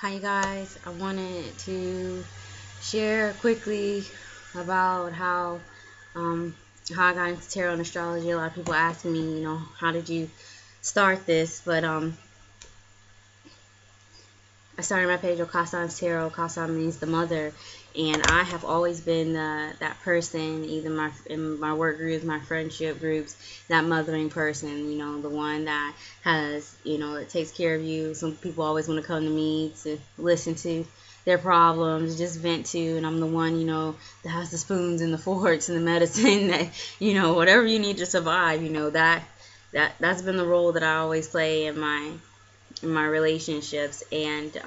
Hi, you guys. I wanted to share quickly about um, how I got into tarot and astrology. A lot of people ask me, how did you start this? But I started my page Okaasan Tarot. Okaasan means the mother, and I have always been that person, either in my work groups, my friendship groups, that mothering person. The one that has, that takes care of you. Some people always want to come to me to listen to their problems, just vent to, and I'm the one, that has the spoons and the forks and the medicine that, whatever you need to survive. That's been the role that I always play in my relationships. And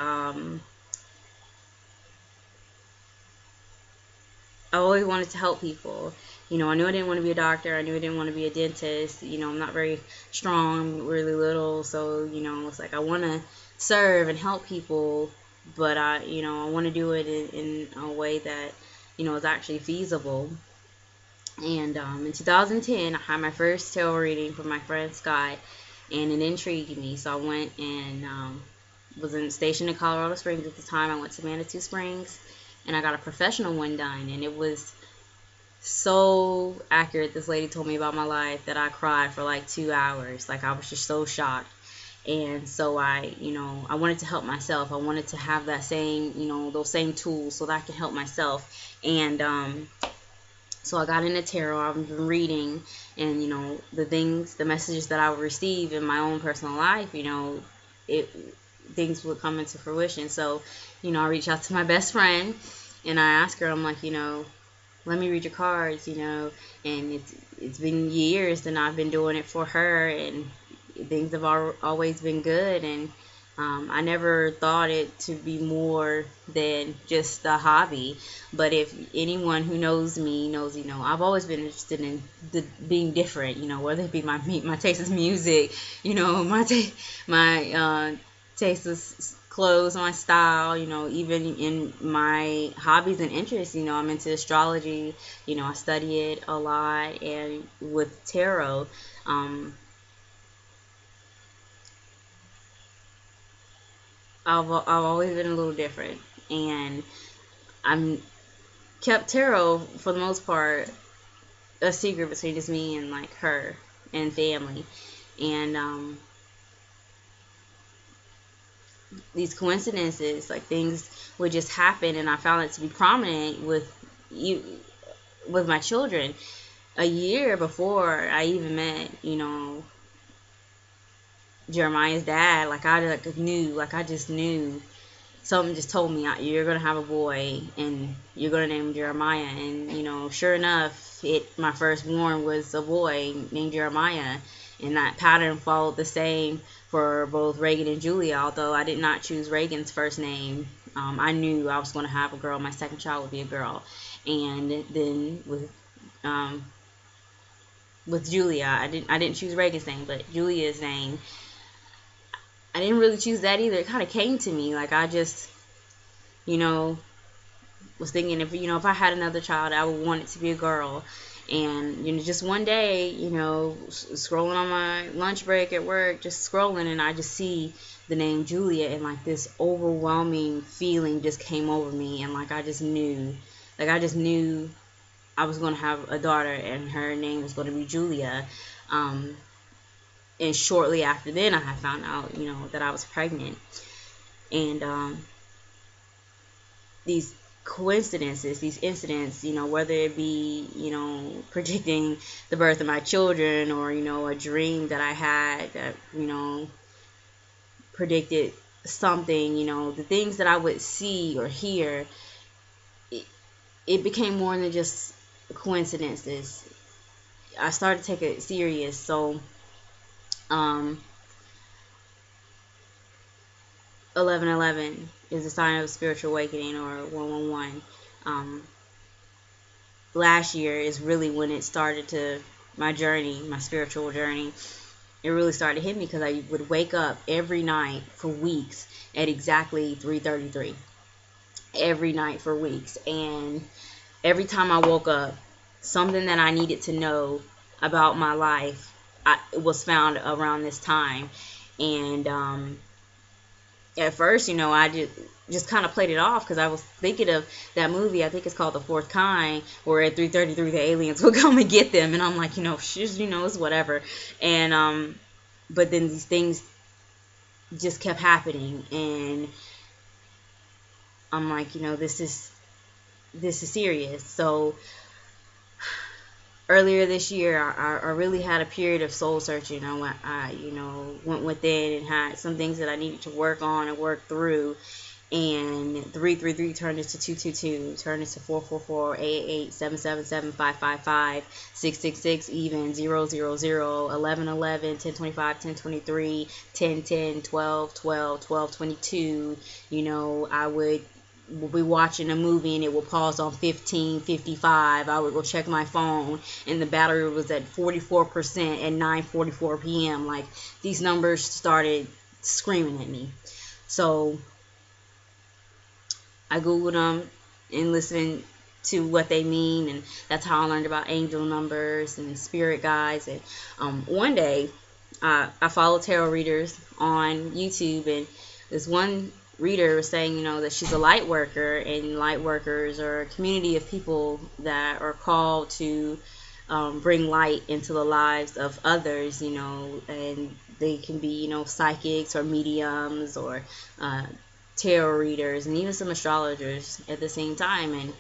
I always wanted to help people. I knew I didn't want to be a doctor. I knew I didn't want to be a dentist. I'm not very strong. I'm really little. So, it's like I want to serve and help people, but I want to do it in a way that, is actually feasible. And in 2010, I had my first tarot reading from my friend Scott, and it intrigued me. So I went and stationed in Colorado Springs at the time. I went to Manitou Springs, and I got a professional one done, and it was so accurate. This lady told me about my life that I cried for like 2 hours. Like, I was just so shocked. And so I wanted to help myself. I wanted to have that same, those same tools so that I could help myself. And so I got into tarot. I've been reading, and the messages that I would receive in my own personal life, it things would come into fruition. So, I reached out to my best friend, and I asked her, I'm like, let me read your cards, and it's been years, and I've been doing it for her, and things have always been good. And I never thought it to be more than just a hobby. But if anyone who knows me knows, I've always been interested in being different, whether it be my taste in music, my taste in clothes, my style, even in my hobbies and interests. I'm into astrology, I study it a lot. And with tarot, I've always been a little different. And I'm kept tarot for the most part a secret between just me and like her and family. And these coincidences, like things would just happen, and I found it to be prominent you with my children. A year before I even met, Jeremiah's dad, like I just knew. Something just told me, you're gonna have a boy, and you're gonna name him Jeremiah. And sure enough, my firstborn was a boy named Jeremiah, and that pattern followed the same for both Reagan and Julia. Although I did not choose Reagan's first name, I knew I was gonna have a girl. My second child would be a girl. And then um, with Julia, I didn't choose Reagan's name, but Julia's name, I didn't really choose that either. It kind of came to me. Like, I just, you know, was thinking, if I had another child, I would want it to be a girl. And just one day, scrolling on my lunch break at work, just scrolling, and I just see the name Julia, and like this overwhelming feeling just came over me. And like, I just knew I was going to have a daughter, and her name was going to be Julia. um and shortly after then, I had found out, that I was pregnant. And these coincidences, these incidents, whether it be, predicting the birth of my children, or, a dream that I had that, predicted something, the things that I would see or hear, it, it became more than just coincidences. I started to take it serious. So, um, 1111 is a sign of spiritual awakening, or 111. Um, Last year is really when it started to, my journey, my spiritual journey. It really started to hit me, because I would wake up every night for weeks at exactly 3:33. Every night for weeks. And every time I woke up, something that I needed to know about my life was found around this time. And at first, I just kind of played it off because I was thinking of that movie. I think it's called The Fourth Kind, where at 3:33 the aliens will come and get them, and I'm like, it's whatever. And but then these things just kept happening, and I'm like, this is serious. So earlier this year, I really had a period of soul searching. I went within and had some things that I needed to work on and work through. And 333 turned into 222, turned into 444, 888, 777, 555, 666, even 000, 1111, 1025, 1023, 1010, 12, 12, 1222. I would be watching a movie and it would pause on 15:55. I would go check my phone and the battery was at 44% at 9:44 p.m. Like, these numbers started screaming at me. So I googled them and listened to what they mean, and that's how I learned about angel numbers and spirit guides. And one day, I followed tarot readers on YouTube, and this one reader was saying, that she's a light worker, and light workers are a community of people that are called to bring light into the lives of others, and they can be, psychics or mediums or tarot readers and even some astrologers at the same time. And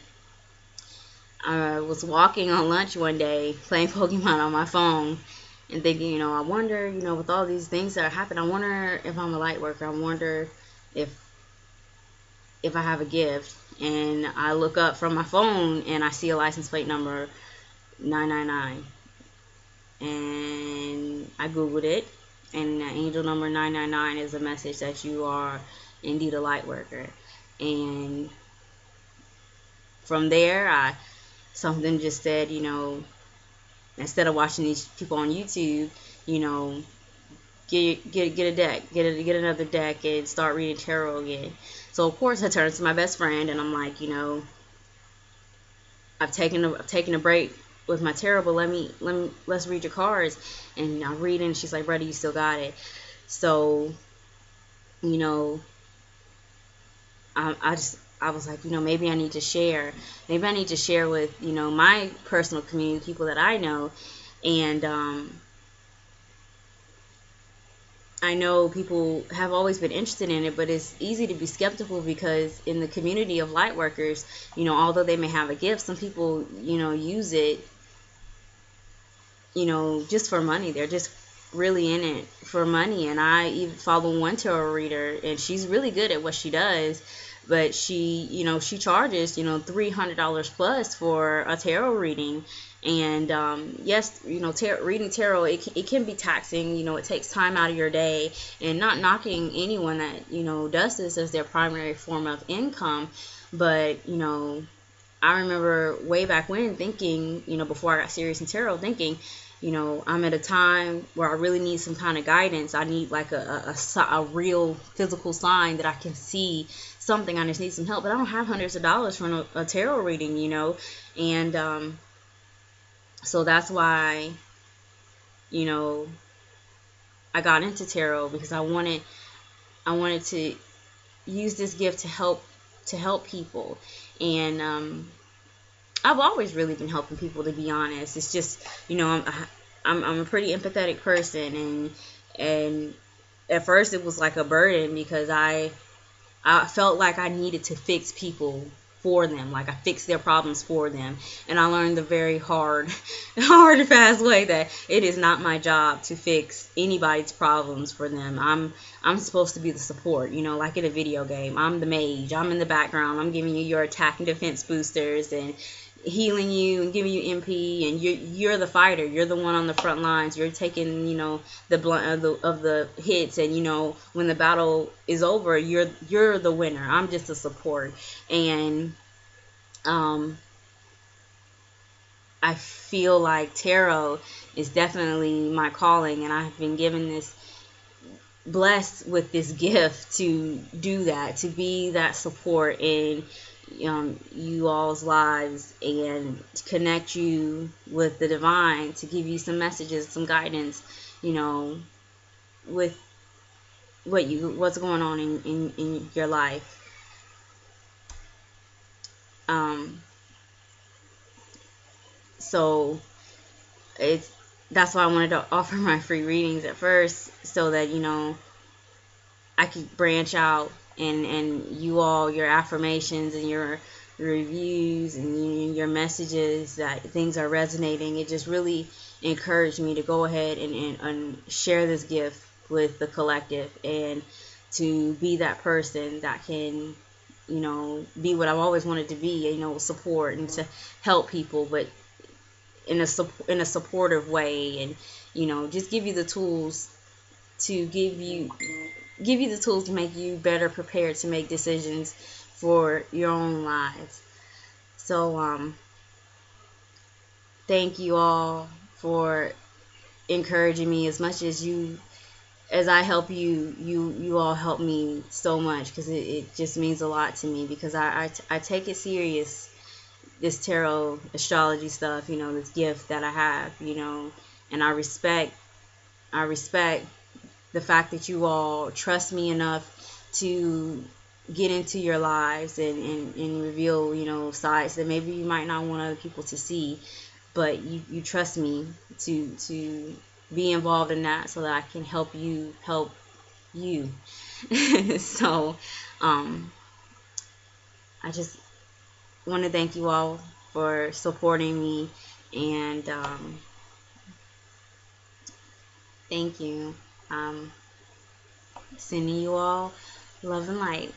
I was walking on lunch one day playing Pokemon on my phone and thinking, I wonder, with all these things that are happening, I wonder if I'm a light worker. I wonder if I have a gift. And I look up from my phone and I see a license plate number 999. And I Googled it, and angel number 999 is a message that you are indeed a light worker. And from there, something just said, instead of watching these people on YouTube, get a deck, get another deck, and start reading tarot again. So of course I turned to my best friend, and I'm like, I've taken a break with my tarot, but let's read your cards. And I read it, and she's like, brother, you still got it. So I was like, maybe I need to share. Maybe I need to share with, my personal community, people that I know. And I know people have always been interested in it, but it's easy to be skeptical because in the community of light workers, although they may have a gift, some people, use it, just for money. They're just really in it for money. And I even follow one tarot reader, and she's really good at what she does, but she charges, $300 plus for a tarot reading. And yes, reading tarot, it can be taxing. It takes time out of your day, and not knocking anyone that does this as their primary form of income. But I remember way back when thinking, before I got serious in tarot, thinking, I'm at a time where I really need some kind of guidance. I need like a real physical sign that I can see something. I just need some help, but I don't have hundreds of dollars for a tarot reading, and so that's why, I got into tarot, because I wanted to use this gift to help people. And I've always really been helping people, to be honest. It's just, I'm a pretty empathetic person, and at first it was like a burden because I felt like I needed to fix people for them, like I fixed their problems for them. And I learned the very hard and fast way that it is not my job to fix anybody's problems for them. I'm supposed to be the support, like in a video game. I'm the mage. I'm in the background. I'm giving you your attack and defense boosters and healing you and giving you MP, and you're the fighter. You're the one on the front lines. You're taking, the blunt of the hits, and when the battle is over, you're the winner. I'm just a support. And I feel like tarot is definitely my calling, and I've been given this, blessed with this gift to do that, to be that support in you all's lives, and to connect you with the divine, to give you some messages, some guidance, with what's going on in your life. Um, so it's that's why I wanted to offer my free readings at first, so that I could branch out, and you all, your affirmations and your reviews and your messages, that things are resonating. It just really encouraged me to go ahead and share this gift with the collective, and to be that person that can be what I've always wanted to be, support and to help people, but in a supportive way, and just give you the tools to give you the tools to make you better prepared to make decisions for your own lives. So thank you all for encouraging me as much as I help you. You all help me so much, because it just means a lot to me, because I take it serious, this tarot astrology stuff, this gift that I have, and I respect the fact that you all trust me enough to get into your lives, and reveal, sides that maybe you might not want other people to see, but you trust me to be involved in that, so that I can help you. So I just want to thank you all for supporting me, and thank you. Sending you all love and light.